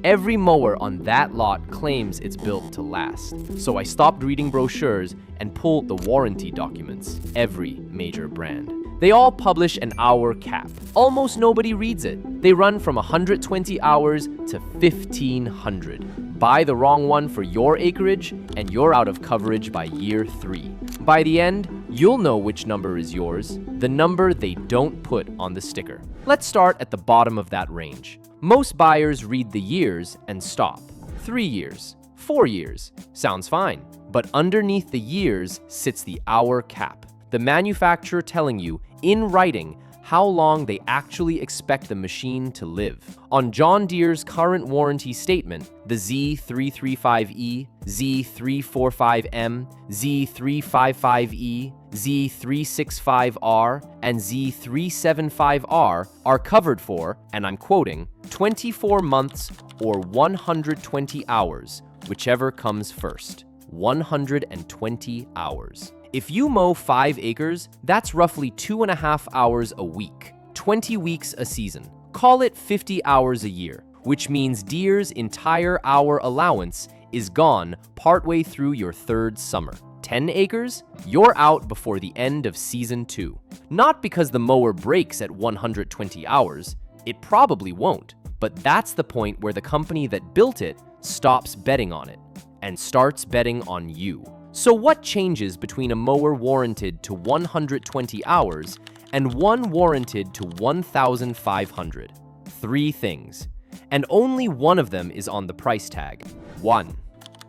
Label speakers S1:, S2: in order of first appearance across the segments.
S1: Every mower on that lot claims it's built to last. So I stopped reading brochures and pulled the warranty documents. Every major brand. They all publish an hour cap. Almost nobody reads it. They run from 120 hours to 1,500. Buy the wrong one for your acreage, and you're out of coverage by year 3. By the end, you'll know which number is yours, the number they don't put on the sticker. Let's start at the bottom of that range. Most buyers read the years and stop. 3 years, 4 years, sounds fine. But underneath the years sits the hour cap. The manufacturer telling you, in writing, how long they actually expect the machine to live. On John Deere's current warranty statement, the Z335E, Z345M, Z355E, Z365R, and Z375R are covered for, and I'm quoting, 24 months or 120 hours, whichever comes first. 120 hours. If you mow 5 acres, that's roughly 2.5 hours a week, 20 weeks a season. Call it 50 hours a year, which means Deere's entire hour allowance is gone partway through your 3rd summer. 10 acres? You're out before the end of season 2. Not because the mower breaks at 120 hours, it probably won't, but that's the point where the company that built it stops betting on it and starts betting on you. So what changes between a mower warranted to 120 hours and one warranted to 1,500? 3 things. And only one of them is on the price tag. 1.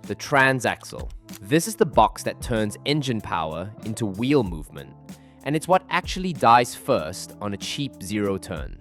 S1: The transaxle. This is the box that turns engine power into wheel movement, and it's what actually dies first on a cheap zero-turn.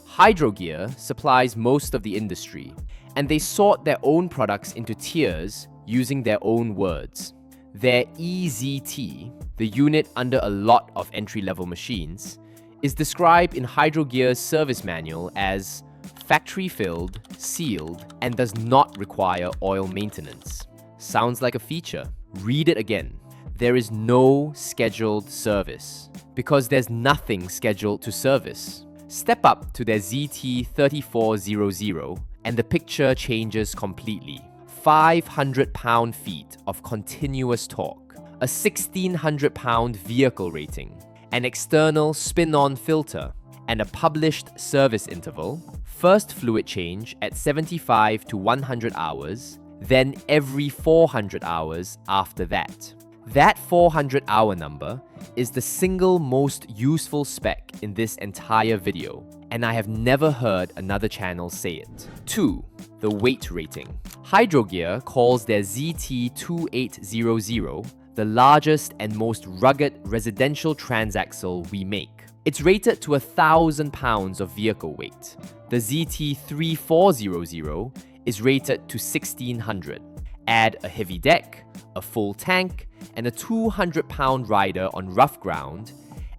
S1: Hydro-Gear supplies most of the industry, and they sort their own products into tiers using their own words. Their EZT, the unit under a lot of entry-level machines, is described in Hydro-Gear's service manual as factory-filled, sealed, and does not require oil maintenance. Sounds like a feature. Read it again. There is no scheduled service, because there's nothing scheduled to service. Step up to their ZT3400 and the picture changes completely. 500 pound-feet of continuous torque, a 1,600 pound vehicle rating, an external spin-on filter, and a published service interval, first fluid change at 75 to 100 hours, then every 400 hours after that. That 400-hour number is the single most useful spec in this entire video, and I have never heard another channel say it. 2. The weight rating. Hydro-Gear calls their ZT2800 the largest and most rugged residential transaxle we make. It's rated to 1,000 pounds of vehicle weight. The ZT3400 is rated to 1,600. Add a heavy deck, a full tank, and a 200-pound rider on rough ground,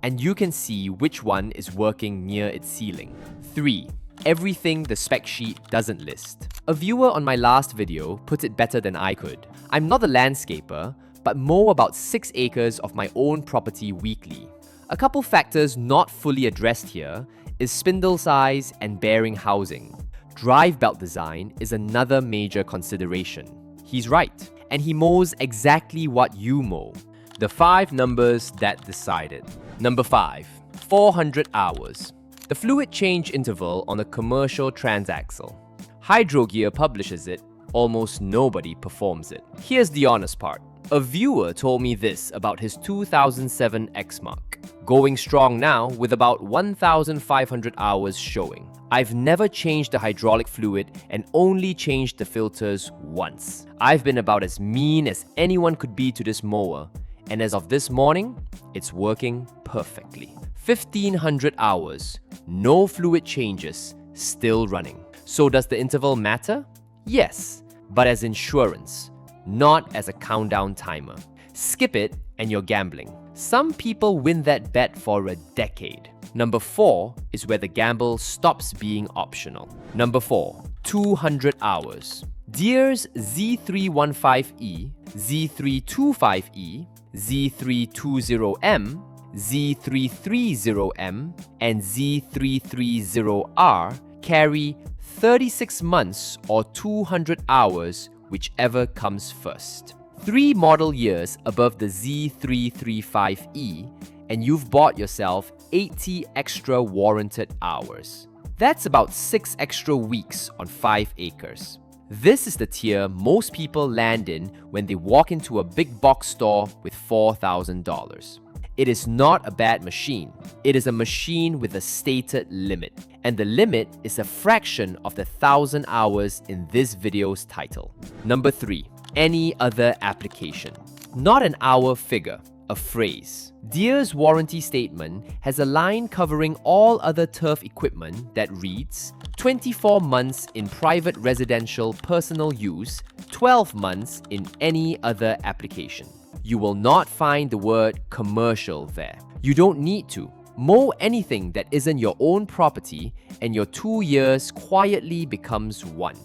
S1: and you can see which one is working near its ceiling. 3. Everything the spec sheet doesn't list. A viewer on my last video put it better than I could. I'm not a landscaper, but mow about 6 acres of my own property weekly. A couple factors not fully addressed here is spindle size and bearing housing. Drive belt design is another major consideration. He's right, and he mows exactly what you mow. The 5 numbers that decided. Number 5, 400 hours. The fluid change interval on a commercial transaxle. Hydro-Gear publishes it, almost nobody performs it. Here's the honest part. A viewer told me this about his 2007 X-Mark, going strong now with about 1,500 hours showing. I've never changed the hydraulic fluid and only changed the filters once. I've been about as mean as anyone could be to this mower, and as of this morning, it's working perfectly. 1,500 hours, no fluid changes, still running. So does the interval matter? Yes, but as insurance, not as a countdown timer. Skip it and you're gambling. Some people win that bet for a decade. Number 4 is where the gamble stops being optional. Number 4, 200 hours. Deere's Z315E, Z325E, Z320M, Z330M, and Z330R carry 36 months or 200 hours, whichever comes first. 3 model years above the Z335E, and you've bought yourself 80 extra warranted hours. That's about 6 extra weeks on 5 acres. This is the tier most people land in when they walk into a big box store with $4,000. It is not a bad machine. It is a machine with a stated limit, and the limit is a fraction of the 1,000 hours in this video's title. Number 3. Any other application. Not an hour figure, a phrase. Deere's warranty statement has a line covering all other turf equipment that reads 24 months in private residential personal use, 12 months in any other application. You will not find the word commercial there. You don't need to. Mow anything that isn't your own property and your 2 years quietly becomes 1.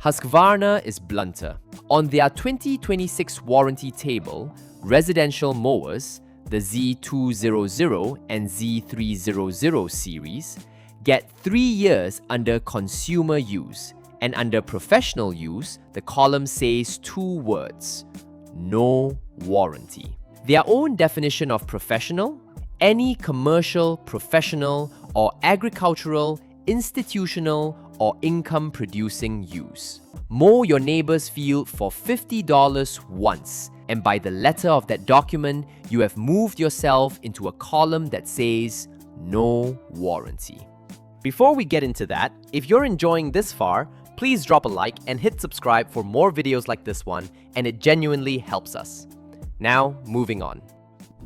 S1: Husqvarna is blunter. On their 2026 warranty table, residential mowers, the Z200 and Z300 series, get 3 years under consumer use, and under professional use, the column says 2 words: no warranty. Their own definition of professional: any commercial, professional, or agricultural, institutional, or income-producing use. Mow your neighbor's field for $50 once, and by the letter of that document, you have moved yourself into a column that says no warranty. Before we get into that, if you're enjoying this far, please drop a like and hit subscribe for more videos like this one, and it genuinely helps us. Now, moving on.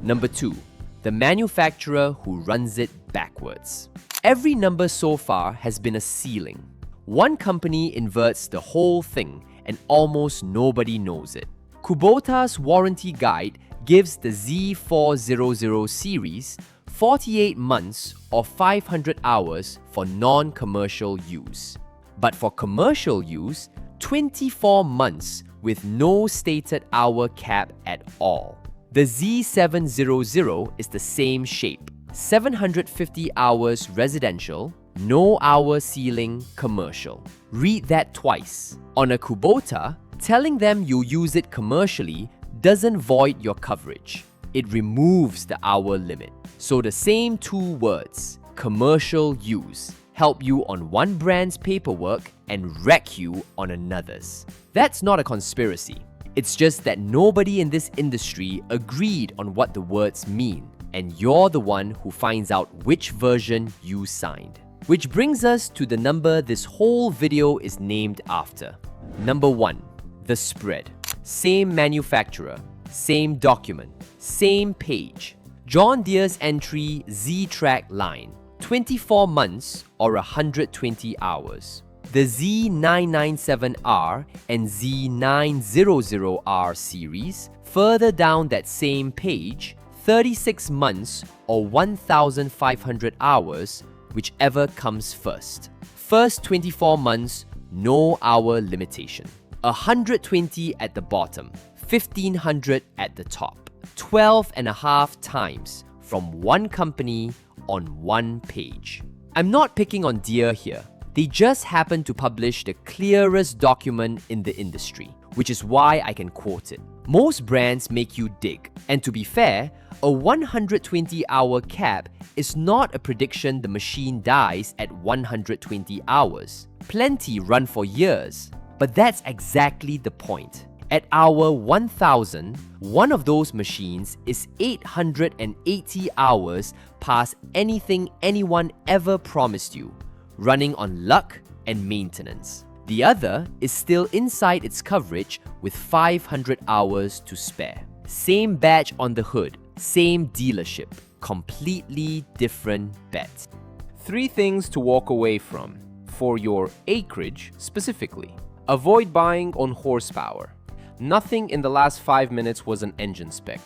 S1: Number 2. The manufacturer who runs it backwards. Every number so far has been a ceiling. One company inverts the whole thing, and almost nobody knows it. Kubota's warranty guide gives the Z400 series 48 months or 500 hours for non-commercial use. But for commercial use, 24 months with no stated hour cap at all. The Z700 is the same shape. 750 hours residential, no hour ceiling commercial. Read that twice. On a Kubota, telling them you use it commercially doesn't void your coverage. It removes the hour limit. So the same 2 words, commercial use, help you on one brand's paperwork and wreck you on another's. That's not a conspiracy. It's just that nobody in this industry agreed on what the words mean, and you're the one who finds out which version you signed. Which brings us to the number this whole video is named after. Number 1. The spread. Same manufacturer, same document, same page. John Deere's entry Z-Track line, 24 months or 120 hours. The Z997R and Z900R series, further down that same page, 36 months or 1,500 hours, whichever comes first. First 24 months, no hour limitation. 120 at the bottom, 1,500 at the top. 12.5 times from one company on one page. I'm not picking on Deere here. They just happen to publish the clearest document in the industry, which is why I can quote it. Most brands make you dig, and to be fair, a 120-hour cap is not a prediction the machine dies at 120 hours. Plenty run for years, but that's exactly the point. At hour 1,000, one of those machines is 880 hours past anything anyone ever promised you, running on luck and maintenance. The other is still inside its coverage with 500 hours to spare. Same badge on the hood, same dealership, completely different bet. 3 things to walk away from for your acreage specifically. Avoid buying on horsepower. Nothing in the last 5 minutes was an engine spec.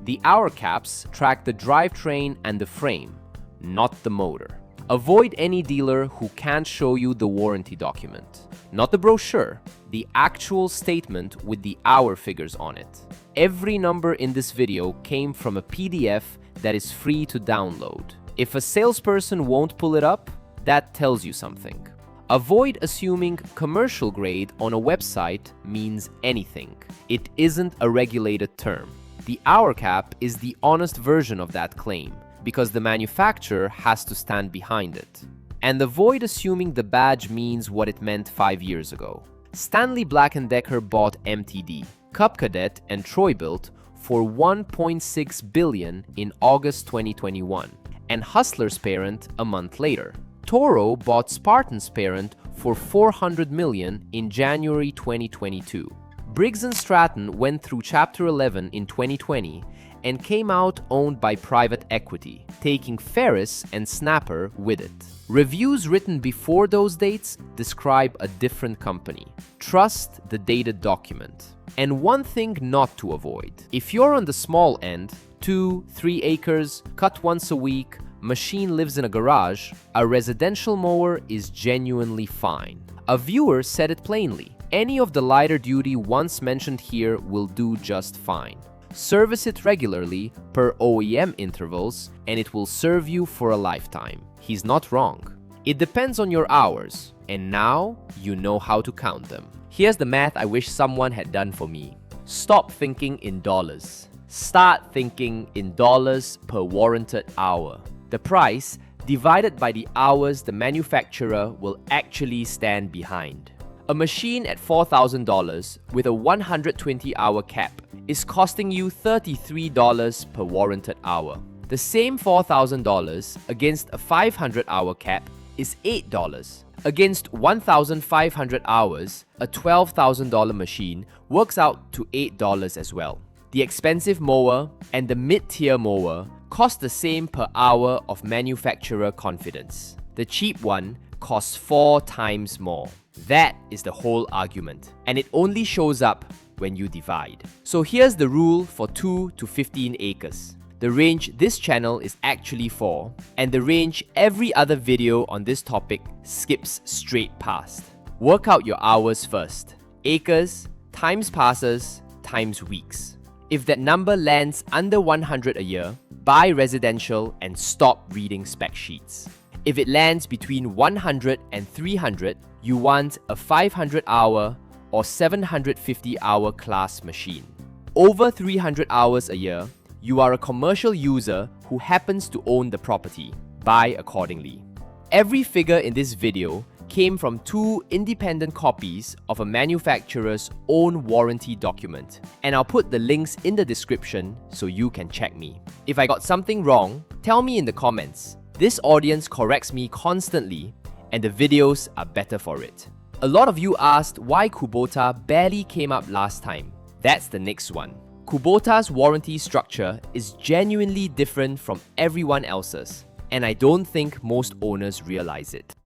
S1: The hour caps track the drivetrain and the frame, not the motor. Avoid any dealer who can't show you the warranty document. Not the brochure, the actual statement with the hour figures on it. Every number in this video came from a PDF that is free to download. If a salesperson won't pull it up, that tells you something. Avoid assuming commercial grade on a website means anything. It isn't a regulated term. The hour cap is the honest version of that claim, because the manufacturer has to stand behind it. And avoid assuming the badge means what it meant 5 years ago. Stanley Black & Decker bought MTD, Cub Cadet and Troy-Bilt for $1.6 billion in August 2021, and Hustler's parent a month later. Toro bought Spartan's parent for $400 million in January 2022. Briggs & Stratton went through Chapter 11 in 2020 and came out owned by private equity, taking Ferris and Snapper with it. Reviews written before those dates describe a different company. Trust the dated document. And one thing not to avoid. If you're on the small end, 2-3 acres, cut once a week, machine lives in a garage, a residential mower is genuinely fine. A viewer said it plainly. Any of the lighter duty ones mentioned here will do just fine. Service it regularly per OEM intervals and it will serve you for a lifetime. He's not wrong. It depends on your hours, and now you know how to count them. Here's the math I wish someone had done for me. Stop thinking in dollars. Start thinking in dollars per warranted hour. The price divided by the hours the manufacturer will actually stand behind. A machine at $4,000 with a 120-hour cap is costing you $33 per warranted hour. The same $4,000 against a 500-hour cap is $8. Against 1,500 hours, a $12,000 machine works out to $8 as well. The expensive mower and the mid-tier mower cost the same per hour of manufacturer confidence. The cheap one costs 4 times more. That is the whole argument, and it only shows up when you divide. So here's the rule for 2 to 15 acres. The range this channel is actually for, and the range every other video on this topic skips straight past. Work out your hours first. Acres times passes times weeks. If that number lands under 100 a year, buy residential and stop reading spec sheets. If it lands between 100 and 300, you want a 500-hour or 750-hour class machine. Over 300 hours a year, you are a commercial user who happens to own the property. Buy accordingly. Every figure in this video came from 2 independent copies of a manufacturer's own warranty document, and I'll put the links in the description so you can check me. If I got something wrong, tell me in the comments. This audience corrects me constantly, and the videos are better for it. A lot of you asked why Kubota barely came up last time. That's the next one. Kubota's warranty structure is genuinely different from everyone else's, and I don't think most owners realize it.